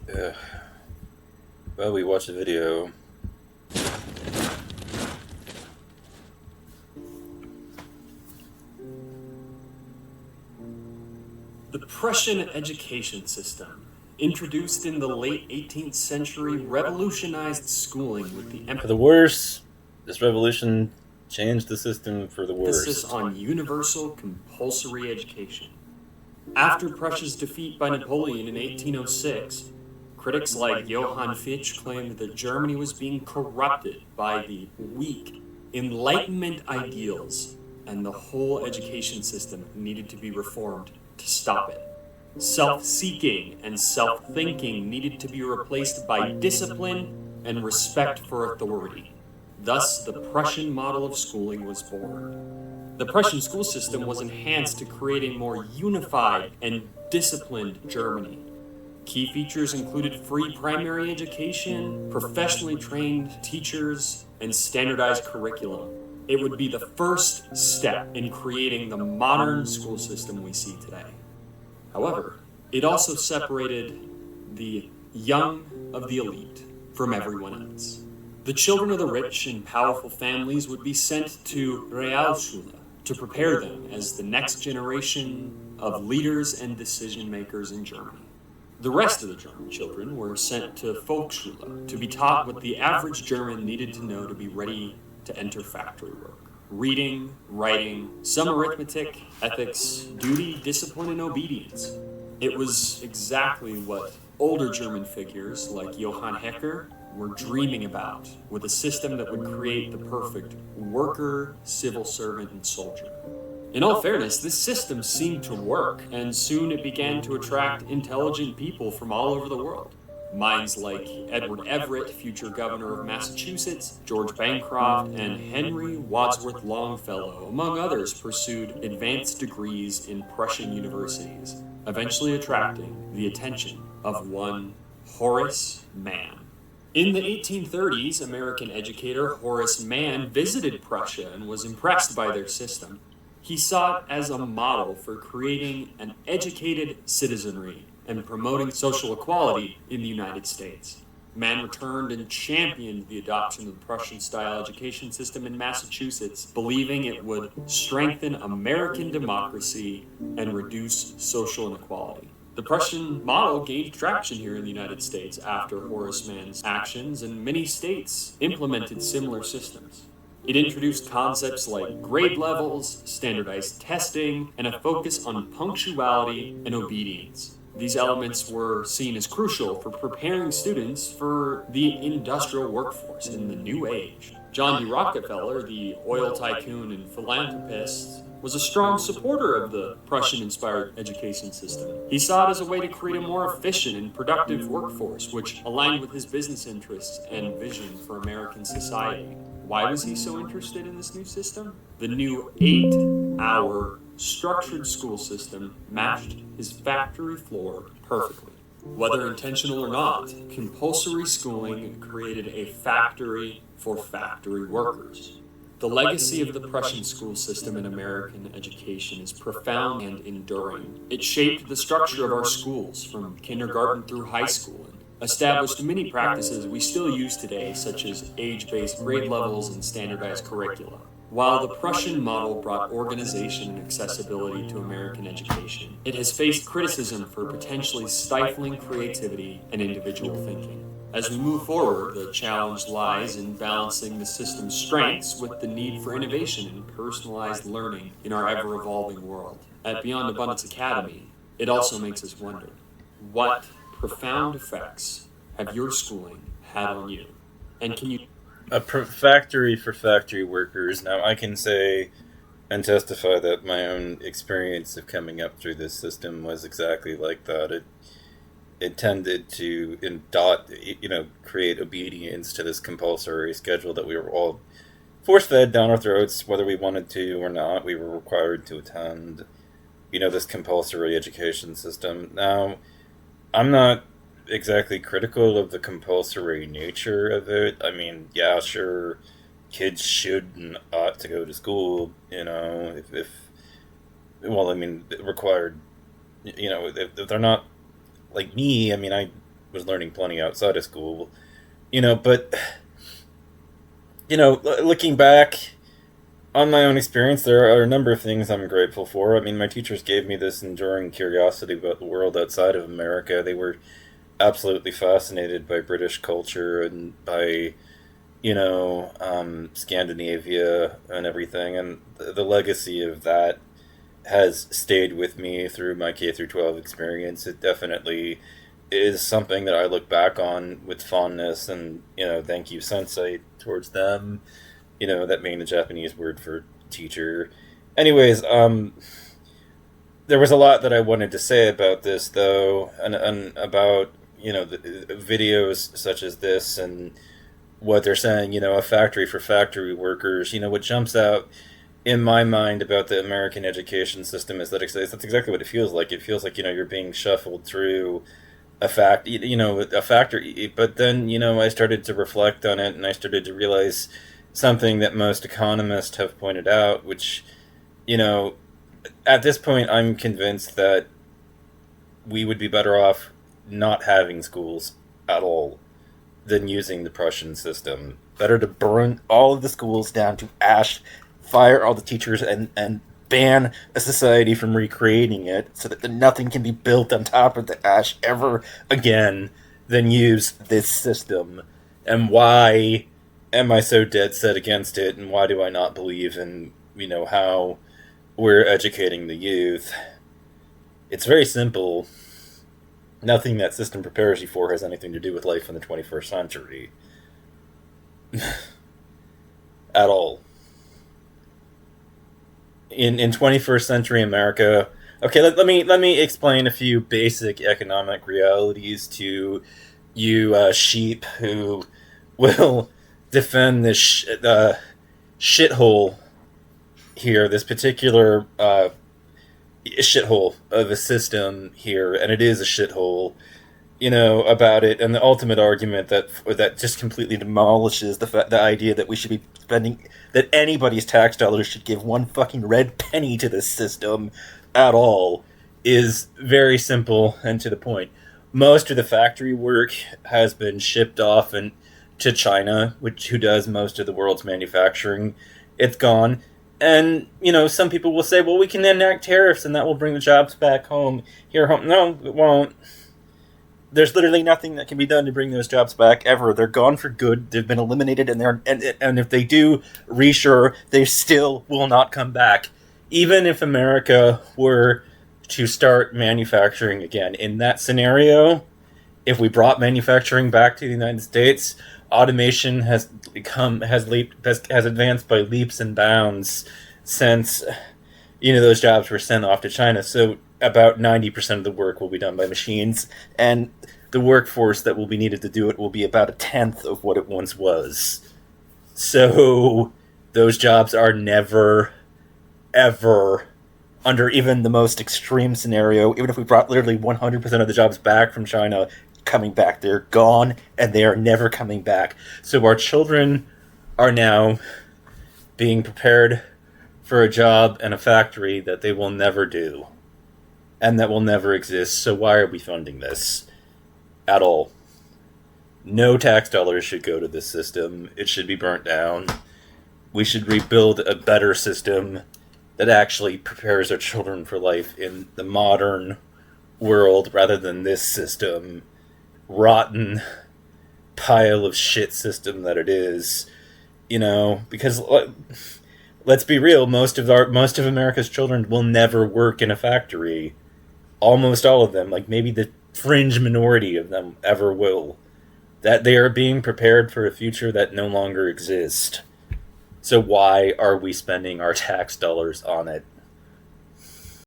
Uh, well, we watched a video. The Prussian education system, introduced in the late 18th century, revolutionized schooling with the For the worse, this revolution changed the system for the emphasis worst. on universal compulsory education. After Prussia's defeat by Napoleon in 1806, critics like Johann Fichte claimed that Germany was being corrupted by the weak Enlightenment ideals, and the whole education system needed to be reformed to stop it. Self-seeking and self-thinking needed to be replaced by discipline and respect for authority. Thus, the Prussian model of schooling was born. The Prussian school system was enhanced to create a more unified and disciplined Germany. Key features included free primary education, professionally trained teachers, and standardized curriculum. It would be the first step in creating the modern school system we see today. However, it also separated the young of the elite from everyone else. The children of the rich and powerful families would be sent to Realschule to prepare them as the next generation of leaders and decision makers in Germany. The rest of the German children were sent to Volksschule to be taught what the average German needed to know to be ready to enter factory work. Reading, writing, some arithmetic, ethics, duty, discipline, and obedience. It was exactly what older German figures like Johann Hecker were dreaming about, with a system that would create the perfect worker, civil servant, and soldier. In all fairness, this system seemed to work, and soon it began to attract intelligent people from all over the world. Minds like Edward Everett, future governor of Massachusetts, George Bancroft, and Henry Wadsworth Longfellow, among others, pursued advanced degrees in Prussian universities, eventually attracting the attention of one Horace Mann. In the 1830s, American educator Horace Mann visited Prussia and was impressed by their system. He saw it as a model for creating an educated citizenry and promoting social equality in the United States. Mann returned and championed the adoption of the Prussian-style education system in Massachusetts, believing it would strengthen American democracy and reduce social inequality. The Prussian model gained traction here in the United States after Horace Mann's actions, and many states implemented similar systems. It introduced concepts like grade levels, standardized testing, and a focus on punctuality and obedience. These elements were seen as crucial for preparing students for the industrial workforce in the new age. John D. Rockefeller, the oil tycoon and philanthropist, was a strong supporter of the Prussian-inspired education system. He saw it as a way to create a more efficient and productive workforce, which aligned with his business interests and vision for American society. Why was he so interested in this new system? The new 8-hour structured school system matched his factory floor perfectly. Whether intentional or not, compulsory schooling created a factory for factory workers. The legacy of the Prussian school system in American education is profound and enduring. It shaped the structure of our schools from kindergarten through high school and established many practices we still use today, such as age-based grade levels and standardized curricula. While the Prussian model brought organization and accessibility to American education, it has faced criticism for potentially stifling creativity and individual thinking. As we move forward, the challenge lies in balancing the system's strengths with the need for innovation and personalized learning in our ever-evolving world. At Beyond Abundance Academy, it also makes us wonder, what profound effects have your schooling had on you? And can you... Factory for factory workers. Now, I can say and testify that my own experience of coming up through this system was exactly like that. It tended to create obedience to this compulsory schedule that we were all force-fed down our throats, whether we wanted to or not. We were required to attend, this compulsory education system. Now, I'm not exactly critical of the compulsory nature of it. I mean, yeah, sure, kids should and ought to go to school, required, if they're not like me. I mean, was learning plenty outside of school. But looking back on my own experience, there are a number of things I'm grateful for. I mean, my teachers gave me this enduring curiosity about the world outside of America. They were absolutely fascinated by British culture and by Scandinavia and everything, and the legacy of that has stayed with me through my K through 12 experience. It definitely is something that I look back on with fondness, and thank you sensei towards them. That being the Japanese word for teacher. Anyways, there was a lot that I wanted to say about this, though, and about the videos such as this and what they're saying. A factory for factory workers. What jumps out in my mind about the American education system is that that's exactly what it feels like. It feels like you're being shuffled through a factory. But then I started to reflect on it, and I started to realize something that most economists have pointed out, which at this point I'm convinced that we would be better off not having schools at all than using the Prussian system. Better to burn all of the schools down to ash, fire all the teachers, and ban a society from recreating it so that nothing can be built on top of the ash ever again than use this system. And why am I so dead set against it, and why do I not believe in, how we're educating the youth? It's very simple. Nothing that system prepares you for has anything to do with life in the 21st century. At all. In 21st century America, okay, let me explain a few basic economic realities to you sheep who will defend this shithole here, this particular shithole of a system here, and it is a shithole, about it, and the ultimate argument that just completely demolishes the idea that we should be spending, that anybody's tax dollars should give one fucking red penny to this system at all, is very simple and to the point. Most of the factory work has been shipped off to China, who does most of the world's manufacturing. It's gone. And, some people will say, well, we can enact tariffs and that will bring the jobs back home. No, it won't. There's literally nothing that can be done to bring those jobs back ever. They're gone for good. They've been eliminated, and if they do reshore, they still will not come back. Even if America were to start manufacturing again, in that scenario, if we brought manufacturing back to the United States, automation has advanced by leaps and bounds since those jobs were sent off to China. So about 90% of the work will be done by machines, and the workforce that will be needed to do it will be about a tenth of what it once was. So those jobs are never, ever, under even the most extreme scenario, even if we brought literally 100% of the jobs back from China, coming back. They're gone, and they are never coming back. So our children are now being prepared for a job in a factory that they will never do, and that will never exist. So why are we funding this at all? No tax dollars should go to this system. It should be burnt down. We should rebuild a better system that actually prepares our children for life in the modern world rather than this system. Rotten pile of shit system that it is, because let's be real, most of America's children will never work in a factory. Almost all of them, like maybe the fringe minority of them ever will. That they are being prepared for a future that no longer exists. So why are we spending our tax dollars on it?